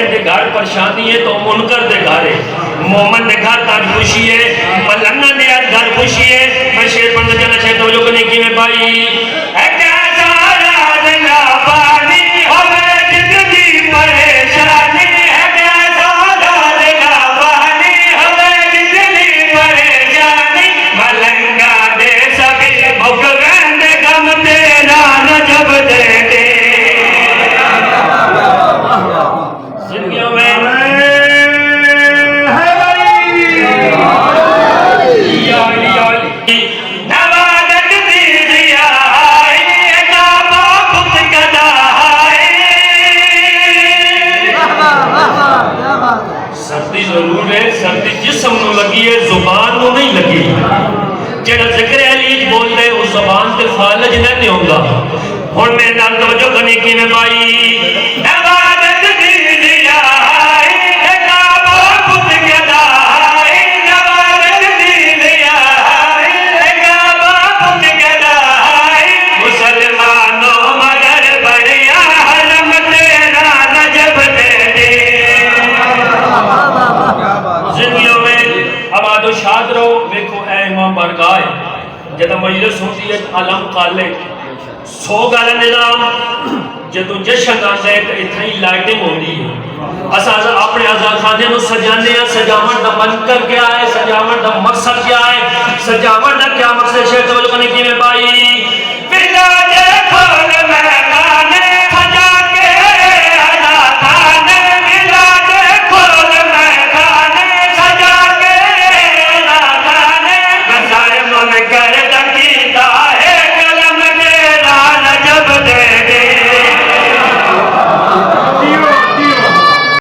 خیر دے گھر پریشانی ہے تو منکر دے گھر ہے، مومن دے گھر تاج خوشی ہے، ملنہ دے گھر خوشی ہے. میں شیر پڑھنا چاہنا چاہتا ہوں جو کنے کی میں بھائی اے کیسا راز نہ پانی ہوئے جتنی پریشانی ہے، کیسا راز نہ پانی ہوئے جتنی پریشانی، ملنگا دے سبھی بھوک گند غم تیرا نجب دے دے. زندگیوں میں نوادت دیدیا آئی اجابہ خود کدا آئی. سردی ضرور ہے، سردی جسم نو لگی ہے، زبان نو نہیں لگی. جڑا ذکر علیج بول دے اس زبان تے فالج نہیں ہوگا. ہن میں نال توجہ کرنے کی میں بھائی نوادت دیدیا آئی اجابہ خود کدا آئی، نوادت دیدیا آئی اجابہ خود کدا آئی، مسلمانوں مگر بڑیا حرم تیرا نجب دے دے. زندگیوں میں آباد و شاد رہو. دیکھو اے امام بارگاہ جدہ مجلس ہوتی ہے علم قالے 100 گالا نظام جدو جشن آتا ہے تو اتھائی لائٹنگ ہو رہی ہے. اساں اپنے آزاد خانے میں سجانے ہیں. سجاوٹ دا منکر کیا ہے، سجاوٹ دا مقصد کیا ہے، سجاوٹ دا کیا مقصد شیئر تو کرنے کی میں بھائی